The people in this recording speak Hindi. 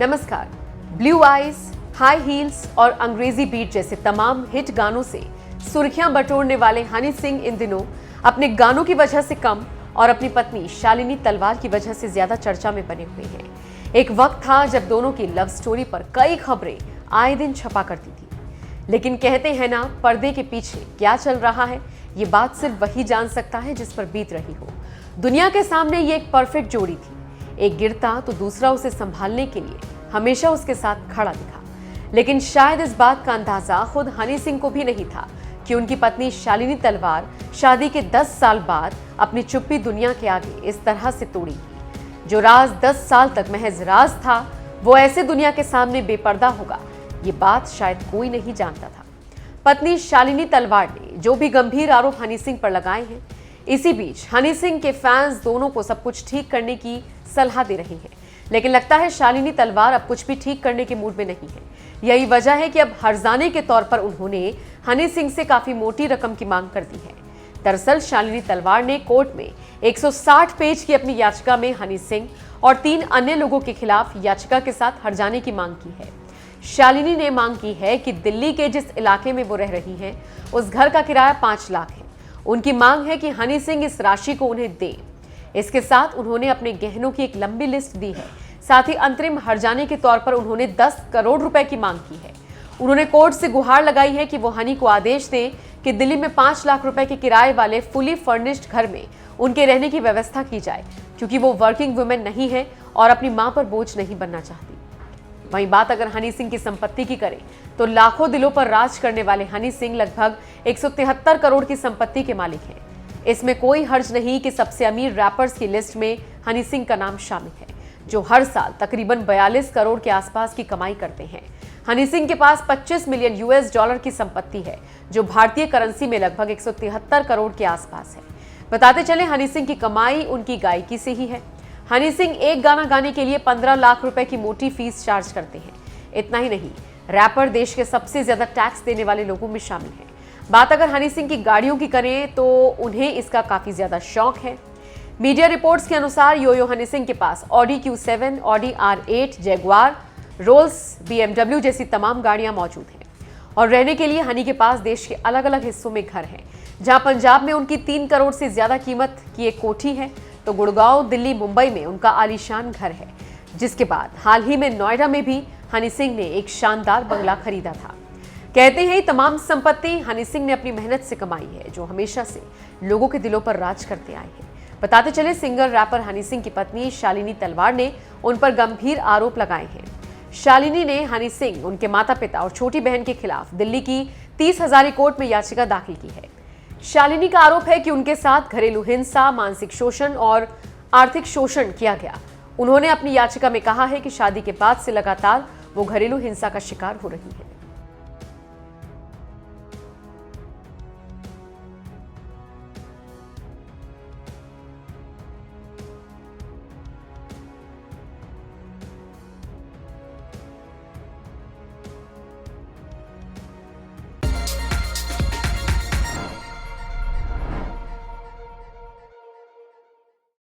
नमस्कार। ब्लू आइज, हाई हील्स और अंग्रेजी बीट जैसे तमाम हिट गानों से सुर्खियां बटोरने वाले हनी सिंह इन दिनों अपने गानों की वजह से कम और अपनी पत्नी शालिनी तलवार की वजह से ज्यादा चर्चा में बने हुए हैं। एक वक्त था जब दोनों की लव स्टोरी पर कई खबरें आए दिन छपा करती थी, लेकिन कहते हैं ना, पर्दे के पीछे क्या चल रहा है ये बात सिर्फ वही जान सकता है जिस पर बीत रही हो। दुनिया के सामने ये एक परफेक्ट जोड़ी थी। एक गिरता तो दूसरा उसे संभालने के लिए हमेशा उसके साथ खड़ा दिखा। लेकिन शायद इस बात का अंदाजा खुद हनी सिंह को भी नहीं था कि उनकी पत्नी शालिनी तलवार शादी के 10 साल बाद अपनी चुप्पी दुनिया के आगे इस तरह से तोड़ेगी। जो राज 10 साल तक महज राज था, वो ऐसे दुनिया के सामने बेपर्दा होगा, ये बात शायद कोई नहीं जानता था। पत्नी शालिनी तलवार ने जो भी गंभीर आरोप हनी सिंह पर लगाए हैं, इसी बीच हनी सिंह के फैंस दोनों को सब कुछ ठीक करने की सलाह दे रहे हैं। लेकिन लगता है शालिनी तलवार अब कुछ भी ठीक करने के मूड में नहीं है। यही वजह है कि अब हर्जाने के तौर पर उन्होंने हनी सिंह से काफी मोटी रकम की मांग कर दी है। दरअसल शालिनी तलवार ने कोर्ट में 160 पेज की अपनी याचिका में हनी सिंह और 3 अन्य लोगों के खिलाफ याचिका के साथ हर्जाने की मांग की है। शालिनी ने मांग की है कि दिल्ली के जिस इलाके में वो रह रही हैं, उस घर का किराया 5 लाख है। उनकी मांग है कि हनी सिंह इस राशि को उन्हें दे। इसके साथ उन्होंने अपने गहनों की एक लंबी लिस्ट दी है। साथ ही अंतरिम हर्जाने के तौर पर उन्होंने 10 करोड़ रुपए की मांग की है। उन्होंने कोर्ट से गुहार लगाई है कि वो हनी को आदेश दें कि दिल्ली में 5 लाख रुपए के किराए वाले फुली फर्निश्ड घर में उनके रहने की व्यवस्था की जाए, क्योंकि वो वर्किंग वुमेन नहीं है और अपनी मां पर बोझ नहीं बनना चाहती। वहीं बात अगर हनी सिंह की संपत्ति की करें तो लाखों दिलों पर राज करने वाले हनी सिंह लगभग 173 करोड़ की संपत्ति के मालिक हैं। इसमें कोई हर्ज नहीं कि सबसे अमीर रैपर्स की लिस्ट में हनी सिंह का नाम शामिल है, जो हर साल तकरीबन 42 करोड़ के आसपास की कमाई करते हैं। हनी सिंह के पास 25 मिलियन यूएस डॉलर की संपत्ति है, जो भारतीय करेंसी में लगभग 173 करोड़ के आसपास है। बताते चले, हनी सिंह की कमाई उनकी गायकी से ही है। हनी सिंह एक गाना गाने के लिए 15 लाख रुपए की मोटी फीस चार्ज करते हैं। इतना ही नहीं, रैपर देश के सबसे ज्यादा टैक्स देने वाले लोगों में शामिल है। बात अगर हनी सिंह की गाड़ियों की करें तो उन्हें इसका काफी ज्यादा शौक है। मीडिया रिपोर्ट्स के अनुसार योयो हनी सिंह के पास Audi Q7, Audi R8, Jaguar, Rolls, BMW जैसी तमाम गाड़ियां मौजूद हैं। और रहने के लिए हनी के पास देश के अलग अलग हिस्सों में घर हैं, जहां पंजाब में उनकी 3 करोड़ से ज्यादा कीमत की एक कोठी है, तो गुड़गांव, दिल्ली, मुंबई में उनका आलीशान घर है। जिसके बाद हाल ही में नोएडा में भी हनी सिंह ने एक शानदार बंगला खरीदा था। कहते हैं तमाम संपत्ति हनी सिंह ने अपनी मेहनत से कमाई है, जो हमेशा से लोगों के दिलों पर राज करते आए हैं। बताते चले, सिंगर रैपर हनी सिंह की पत्नी शालिनी तलवार ने उन पर गंभीर आरोप लगाए हैं। शालिनी ने हनी सिंह, उनके माता पिता और छोटी बहन के खिलाफ दिल्ली की 30 हजारी कोर्ट में याचिका दाखिल की है। शालिनी का आरोप है कि उनके साथ घरेलू हिंसा, मानसिक शोषण और आर्थिक शोषण किया गया। उन्होंने अपनी याचिका में कहा है कि शादी के बाद से लगातार वो घरेलू हिंसा का शिकार हो रही है।